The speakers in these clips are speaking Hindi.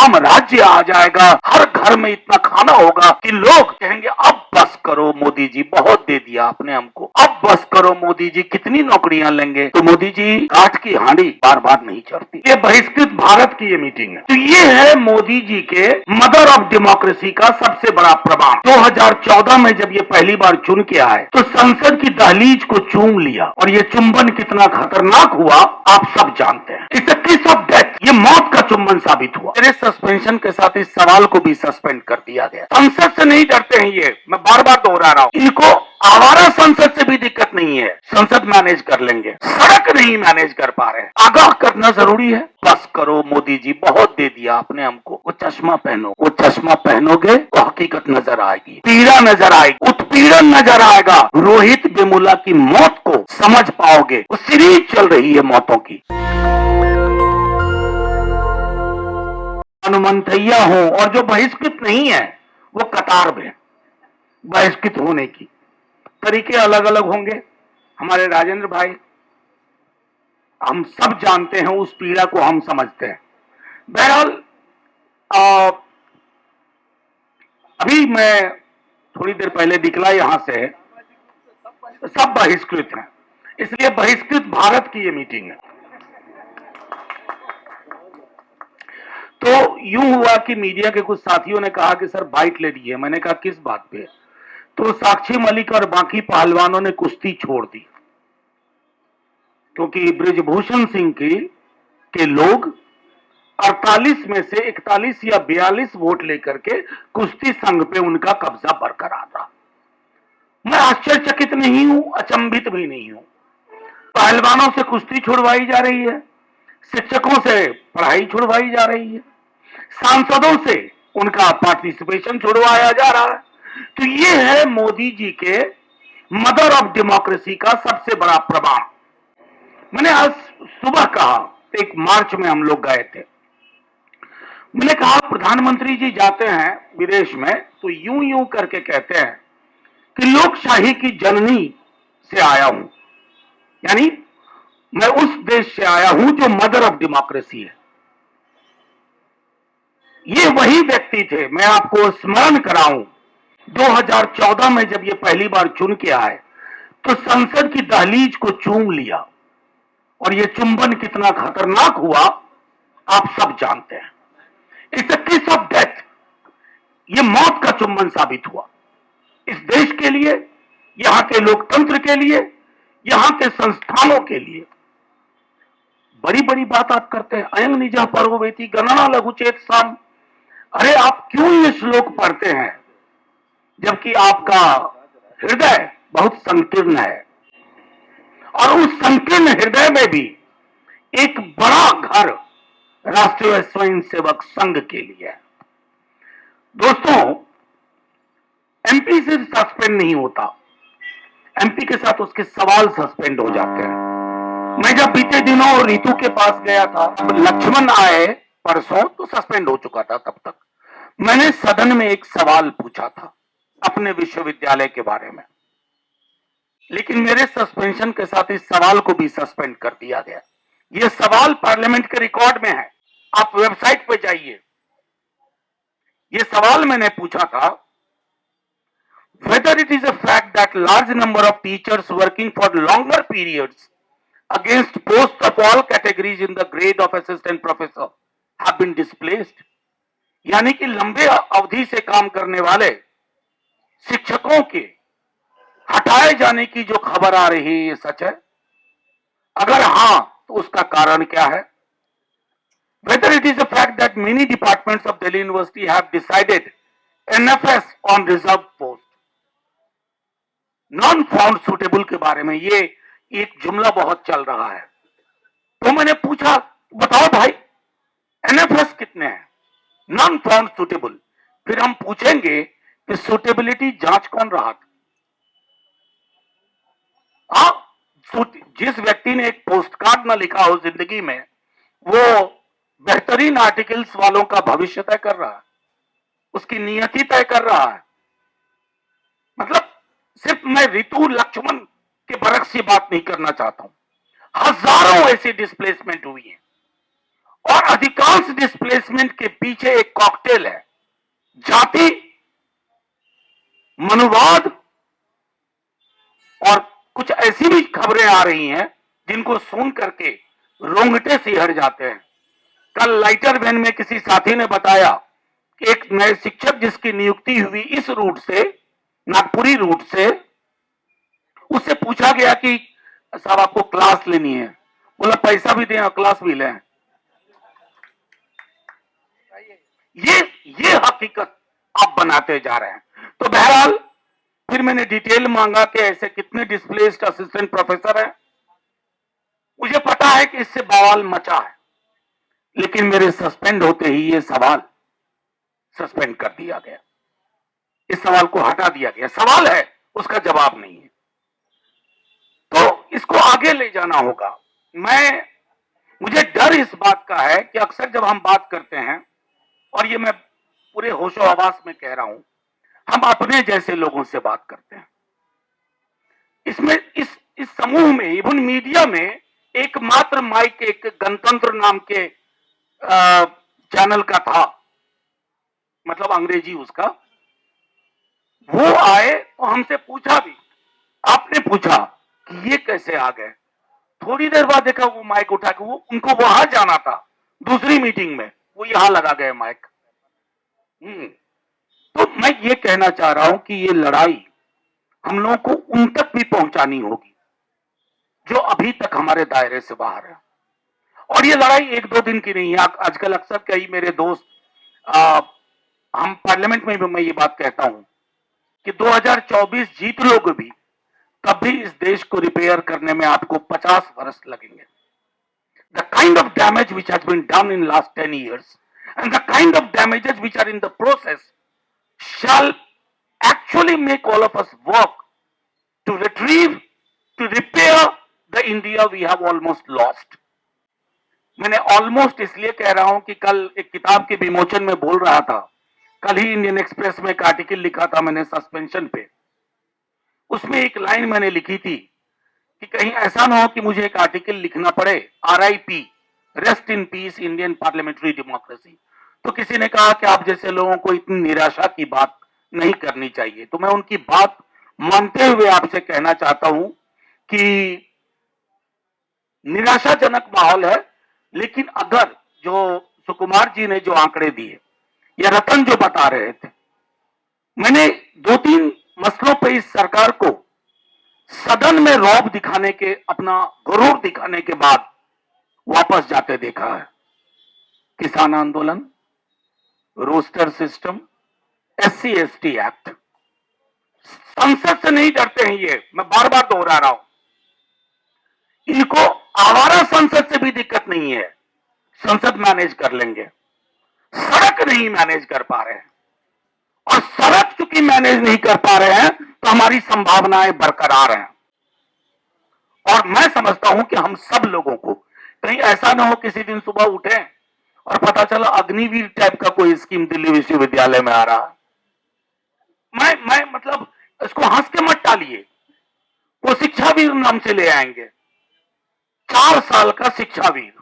राम राज्य आ जाएगा, हर घर में इतना खाना होगा कि लोग कहेंगे अब बस करो मोदी जी, बहुत दे दिया आपने हमको, अब बस करो मोदी जी, कितनी नौकरियां लेंगे। तो मोदी जी, काठ की हांडी बार बार नहीं चढ़ती। ये बहिष्कृत भारत की ये मीटिंग है। तो ये है मोदी जी के मदर ऑफ डेमोक्रेसी का सबसे बड़ा प्रमाण। 2014 में जब ये पहली बार चुन के आए तो संसद की दहलीज को चूम लिया, और ये चुंबन कितना खतरनाक हुआ आप सब जानते हैं। इट्स अ किस ऑफ डेथ, ये मौत का चुंबन साबित हुआ। मेरे सस्पेंशन के साथ इस सवाल को भी सस्पेंड कर दिया गया। संसद से नहीं डरते हैं ये, मैं बार बार दोहरा रहा हूं। इनको आवारा संसद से भी दिक्कत नहीं है, संसद मैनेज कर लेंगे, सड़क नहीं मैनेज कर पा रहे हैं। आगाह करना जरूरी है। बस करो मोदी जी, बहुत दे दिया आपने हमको। वो चश्मा पहनो, वो चश्मा पहनोगे तो हकीकत नजर आएगी, पीड़ा नजर आएगी, उत्पीड़न नजर आएगा, रोहित वेमुला की मौत को समझ पाओगे। वो सीरीज चल रही है मौतों की। हनुमंतैया हो और जो बहिष्कृत नहीं है वो कतार में। बहिष्कृत होने की तरीके अलग अलग होंगे। हमारे राजेंद्र भाई, हम सब जानते हैं, उस पीड़ा को हम समझते हैं। बहरहाल अभी मैं थोड़ी देर पहले निकला यहां से, सब बहिष्कृत हैं, इसलिए बहिष्कृत भारत की ये मीटिंग है। तो यूं हुआ कि मीडिया के कुछ साथियों ने कहा कि सर बाइट ले लीजिए। मैंने कहा किस बात पे? तो साक्षी मलिक और बाकी पहलवानों ने कुश्ती छोड़ दी, क्योंकि ब्रिजभूषण सिंह के लोग 48 में से 41 या 42 वोट लेकर के कुश्ती संघ पे उनका कब्जा बरकरार रहा। मैं आश्चर्यचकित नहीं हूं, अचंभित भी नहीं हूं। पहलवानों से कुश्ती छुड़वाई जा रही है, शिक्षकों से पढ़ाई छुड़वाई जा रही है, सांसदों से उनका पार्टिसिपेशन छुड़वाया जा रहा है। तो ये है मोदी जी के मदर ऑफ डेमोक्रेसी का सबसे बड़ा प्रमाण। मैंने आज सुबह कहा, एक मार्च में हम लोग गए थे, मैंने कहा प्रधानमंत्री जी जाते हैं विदेश में तो यूं यूं करके कहते हैं कि लोकशाही की जननी से आया हूं, यानी मैं उस देश से आया हूं जो मदर ऑफ डेमोक्रेसी है। ये वही व्यक्ति थे, मैं आपको स्मरण कराऊं, 2014 में जब ये पहली बार चुन के आए तो संसद की दहलीज को चूम लिया, और ये चुंबन कितना खतरनाक हुआ आप सब जानते हैं। इट्स अ किस ऑफ डेथ, ये मौत का चुंबन साबित हुआ इस देश के लिए, यहां के लोकतंत्र के लिए, यहां के संस्थानों के लिए। बड़ी बड़ी बात आप करते हैं, अयं निजः पर्ववेति गणना लघुचेत साम। अरे आप क्यों ये श्लोक पढ़ते हैं जबकि आपका हृदय बहुत संकीर्ण है, और उस संकीर्ण हृदय में भी एक बड़ा घर राष्ट्रीय स्वयंसेवक संघ के लिए है। दोस्तों, एमपी से सस्पेंड नहीं होता, एमपी के साथ उसके सवाल सस्पेंड हो जाते हैं। मैं जब बीते दिनों रितु के पास गया था, लक्ष्मण आए परसों, तो सस्पेंड हो चुका था तब तक। मैंने सदन में एक सवाल पूछा था अपने विश्वविद्यालय के बारे में, लेकिन मेरे सस्पेंशन के साथ इस सवाल को भी सस्पेंड कर दिया गया। यह सवाल पार्लियामेंट के रिकॉर्ड में है, आप वेबसाइट पे जाइए। यह सवाल मैंने पूछा था, whether it is a fact that large number of teachers working for longer periods against posts of all categories in the grade of assistant professor have been displaced, यानी कि लंबे अवधि से काम करने वाले शिक्षकों के हटाए जाने की जो खबर आ रही है, ये सच है? अगर हां तो उसका कारण क्या है? Whether it is a fact that many departments of Delhi University have decided NFS on reserved post, non found suitable के बारे में ये एक जुमला बहुत चल रहा है। तो मैंने पूछा, बताओ भाई एनएफएस कितने हैं, नॉन फाउंड सुटेबल? फिर हम पूछेंगे कि सुटेबिलिटी जांच कौन रहा था? जिस व्यक्ति ने एक पोस्ट कार्ड ना लिखा हो जिंदगी में, वो बेहतरीन आर्टिकल्स वालों का भविष्य तय कर रहा है, उसकी नियति तय कर रहा है। मतलब सिर्फ मैं रितु लक्ष्मण के बरक्स से बात नहीं करना चाहता हूं, हजारों ऐसी डिस्प्लेसमेंट हुई है, और अधिकांश डिस्प्लेसमेंट के पीछे एक कॉकटेल है, जाति, मनुवाद और कुछ ऐसी भी खबरें आ रही हैं जिनको सुन करके रोंगटे सिहर जाते हैं। कल लाइटर वैन में किसी साथी ने बताया कि एक नए शिक्षक जिसकी नियुक्ति हुई इस रूट से, नागपुरी रूट से, उससे पूछा गया कि साहब आपको क्लास लेनी है, बोला पैसा भी दें और क्लास भी लें। ये हकीकत आप बनाते जा रहे हैं। तो बहरहाल फिर मैंने डिटेल मांगा कि ऐसे कितने डिस्प्लेस्ड असिस्टेंट प्रोफेसर हैं। मुझे पता है कि इससे बवाल मचा है, लेकिन मेरे सस्पेंड होते ही ये सवाल सस्पेंड कर दिया गया, इस सवाल को हटा दिया गया। सवाल है, उसका जवाब नहीं है, तो इसको आगे ले जाना होगा। मुझे डर इस बात का है कि अक्सर जब हम बात करते हैं, और ये मैं पूरे होशो हवास में कह रहा हूं, हम अपने जैसे लोगों से बात करते हैं। इसमें इस समूह में, इवन मीडिया में, एकमात्र माइक एक गणतंत्र नाम के चैनल का था, मतलब अंग्रेजी उसका, वो आए और हमसे पूछा भी, आपने पूछा कि ये कैसे आ गए। थोड़ी देर बाद देखा वो माइक उठा के, वो उनको वहां जाना था दूसरी मीटिंग में, वो यहां लगा गए माइक। तो मैं ये कहना चाह रहा हूं कि ये लड़ाई हम लोगों को उन तक भी पहुंचानी होगी जो अभी तक हमारे दायरे से बाहर है। और ये लड़ाई एक दो दिन की नहीं है। आजकल अक्सर कई मेरे दोस्त, हम पार्लियामेंट में भी मैं ये बात कहता हूं कि 2024 जीत लोगे भी, तब भी इस देश को रिपेयर करने में आपको 50 वर्ष लगेंगे। The kind of damage which has been done in last 10 years and the kind of damages which are in the process shall actually make all of us work to retrieve, to repair the India we have almost lost. मैंने ऑलमोस्ट इसलिए कह रहा हूं कि कल एक किताब के विमोचन में बोल रहा था, कल ही इंडियन एक्सप्रेस में एक आर्टिकल लिखा था मैंने सस्पेंशन पे। उसमें एक लाइन मैंने लिखी थी कि कहीं ऐसा ना हो कि मुझे एक आर्टिकल लिखना पड़े, RIP, rest in peace Indian parliamentary democracy. तो किसी ने कहा कि आप जैसे लोगों को इतनी निराशा की बात नहीं करनी चाहिए। तो मैं उनकी बात मानते हुए आपसे कहना चाहता हूं कि निराशाजनक माहौल है, लेकिन अगर जो सुकुमार जी ने जो आंकड़े दिए या रतन जो बता रहे थे, मैंने दो तीन मसलों पर इस सरकार को सदन में रौब दिखाने के, अपना गुरूर दिखाने के बाद वापस जाते देखा है। किसान आंदोलन, roster system, SC ST act, संसद से नहीं डरते हैं। ये मैं बार बार दोहरा रहा हूं, इनको आवारा संसद से भी दिक्कत नहीं है, संसद मैनेज कर लेंगे। सड़क नहीं मैनेज कर पा रहे हैं, और सड़क चूंकि मैनेज नहीं कर पा रहे हैं तो हमारी संभावनाएं बरकरार हैं। और मैं समझता हूं कि हम सब लोगों को, कहीं ऐसा ना हो किसी दिन सुबह उठे और पता चला अग्निवीर टाइप का कोई स्कीम दिल्ली विश्वविद्यालय में आ रहा है। मैं मतलब इसको हंस के मत टालिए, वो शिक्षावीर नाम से ले आएंगे, 4 साल का शिक्षावीर,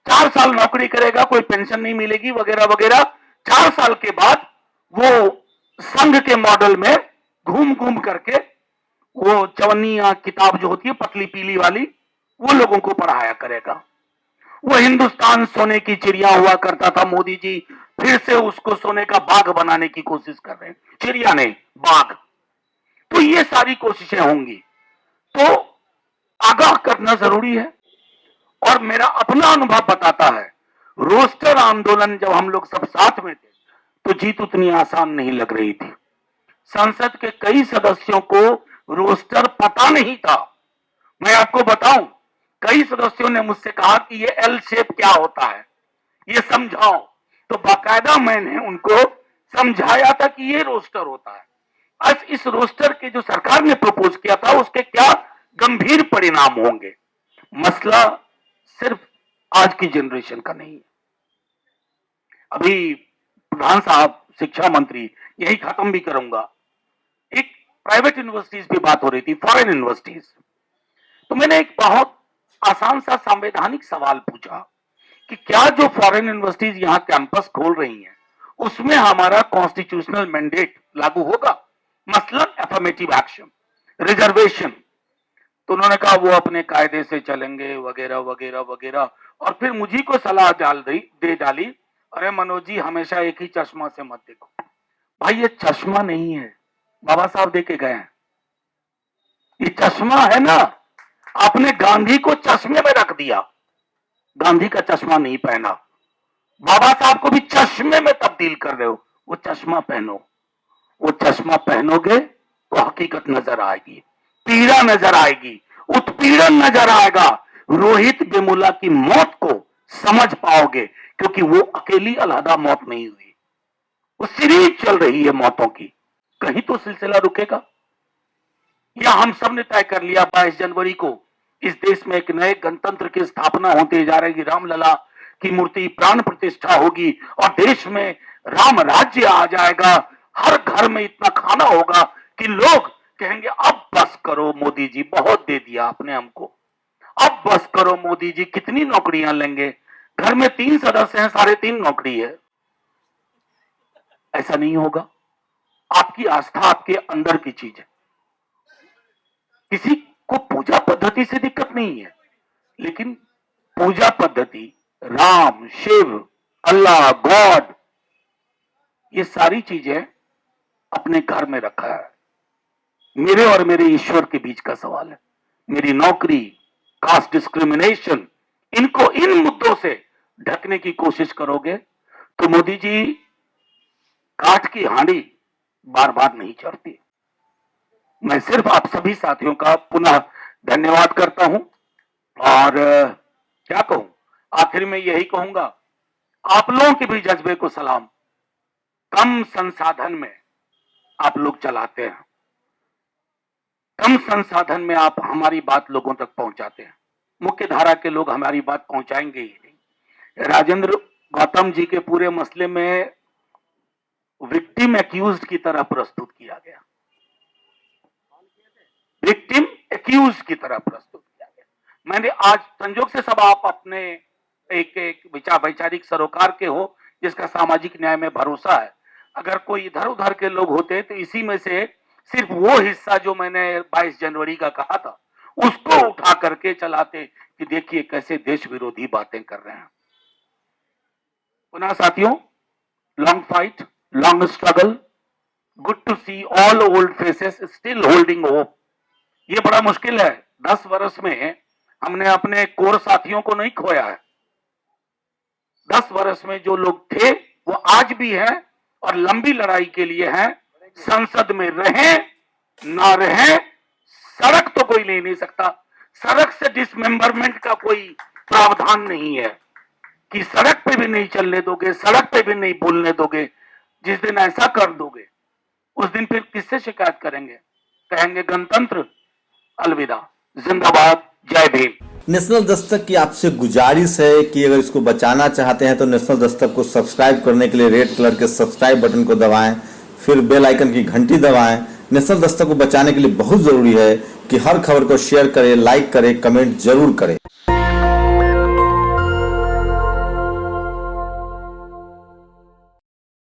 4 साल नौकरी करेगा, कोई पेंशन नहीं मिलेगी वगैरह वगैरह। 4 साल के बाद वो संघ के मॉडल में घूम घूम करके वो चवन्नी किताब जो होती है पतली पीली वाली, वो लोगों को पढ़ाया करेगा। वो हिंदुस्तान सोने की चिड़िया हुआ करता था, मोदी जी फिर से उसको सोने का बाग बनाने की कोशिश कर रहे हैं, चिड़िया नहीं बाग। तो ये सारी कोशिशें होंगी, तो आगाह करना जरूरी है। और मेरा अपना अनुभव बताता है, रोस्टर आंदोलन जब हम लोग सब साथ में थे तो जीत उतनी आसान नहीं लग रही थी। संसद के कई सदस्यों को रोस्टर पता नहीं था। मैं आपको बताऊं, कई सदस्यों ने मुझसे कहा कि ये L शेप क्या होता है, ये समझाओ। तो बाकायदा मैंने उनको समझाया था कि ये रोस्टर होता है। आज इस रोस्टर के जो सरकार ने प्रपोज किया था उसके क्या गंभीर परिणाम होंगे। मसला सिर्फ आज की जनरेशन का नहीं है। अभी प्रधान साहब, शिक्षा मंत्री, यही खत्म भी करूंगा, एक प्राइवेट यूनिवर्सिटीज की बात हो रही थी, फॉरेन यूनिवर्सिटीज। तो मैंने एक बहुत आसान सा संवैधानिक सवाल पूछा कि क्या जो फॉरेन यूनिवर्सिटीज यहां कैंपस खोल रही हैं उसमें हमारा कॉन्स्टिट्यूशनल मैंडेट लागू होगा, मसलन एफर्मेटिव एक्शन, रिजर्वेशन। तो उन्होंने कहा वो अपने कायदे से चलेंगे वगैरह वगैरह वगैरह। और फिर मुझी को सलाह दे डाली, अरे मनोज जी हमेशा एक ही चश्मा से मत देखो। भाई ये चश्मा नहीं है, बाबा साहब दे के गए हैं, ये चश्मा है ना। आपने गांधी को चश्मे में रख दिया, गांधी का चश्मा नहीं पहना। बाबा साहब को भी चश्मे में तब्दील कर रहे हो, वो चश्मा पहनो। वो चश्मा पहनोगे तो हकीकत नजर आएगी, पीड़ा नजर आएगी, उत्पीड़न नजर आएगा। रोहित वेमुला की मौत को समझ पाओगे, क्योंकि वो अकेली अलहदा मौत नहीं हुई, वो सीरीज चल रही है मौतों की। कहीं तो सिलसिला रुकेगा। या हम सब ने तय कर लिया 22 जनवरी को इस देश में एक नए गणतंत्र की स्थापना होती जा रही, रामलला की मूर्ति प्राण प्रतिष्ठा होगी और देश में राम राज्य आ जाएगा। हर घर में इतना खाना होगा कि लोग कहेंगे अब बस करो मोदी जी, बहुत दे दिया आपने हमको, अब बस करो मोदी जी, कितनी नौकरियां लेंगे। घर में 3 सदस्य हैं, 3.5 नौकरी है। ऐसा नहीं होगा। आपकी आस्था आपके अंदर की चीज है। किसी को पूजा पद्धति से दिक्कत नहीं है, लेकिन पूजा पद्धति राम, शिव, अल्लाह, गॉड, ये सारी चीजें अपने घर में रखा है। मेरे और मेरे ईश्वर के बीच का सवाल है। मेरी नौकरी, कास्ट डिस्क्रिमिनेशन, इनको इन मुद्दों से ढकने की कोशिश करोगे तो मोदी जी काठ की हांडी बार बार नहीं चढ़ती। मैं सिर्फ आप सभी साथियों का पुनः धन्यवाद करता हूं और क्या कहूं, आखिर में यही कहूंगा, आप लोगों के भी जज्बे को सलाम। कम संसाधन में आप लोग चलाते हैं, कम संसाधन में आप हमारी बात लोगों तक पहुंचाते हैं। मुख्य धारा के लोग हमारी बात पहुंचाएंगे ही नहीं। राजेंद्र गौतम जी के पूरे मसले में विक्टिम एक्यूज्ड की तरह प्रस्तुत किया गया, विक्टिम एक्यूज की तरह प्रस्तुत किया गया। मैंने आज संजोग से सब आप अपने एक वैचारिक सरोकार के हो जिसका सामाजिक न्याय में भरोसा है। अगर कोई इधर उधर के लोग होते तो इसी में से सिर्फ वो हिस्सा जो मैंने 22 जनवरी का कहा था उसको उठा करके चलाते कि देखिए कैसे देश विरोधी बातें कर रहे हैं। पुनः साथियों, long fight, long struggle, good to see all old faces still holding hope. ये बड़ा मुश्किल है। 10 वर्ष में हमने अपने कोर साथियों को नहीं खोया है। 10 वर्ष में जो लोग थे वो आज भी हैं और लंबी लड़ाई के लिए हैं। संसद में रहें ना रहें, सड़क तो कोई ले नहीं सकता। सड़क से डिसमेंबरमेंट का कोई प्रावधान नहीं है कि सड़क पे भी नहीं चलने दोगे, सड़क पे भी नहीं बोलने दोगे। जिस दिन ऐसा कर दोगे उस दिन फिर किससे शिकायत करेंगे? कहेंगे गणतंत्र अलविदा, जिंदाबाद, जय भीम। नेशनल दस्तक की आपसे गुजारिश है कि अगर इसको बचाना चाहते हैं तो नेशनल दस्तक को सब्सक्राइब करने के लिए रेड कलर के सब्सक्राइब बटन को दबाएं, फिर बेल आइकन की घंटी दबाएं। नेशनल दस्तक को बचाने के लिए बहुत जरूरी है कि हर खबर को शेयर करें, लाइक करें, कमेंट जरूर करें।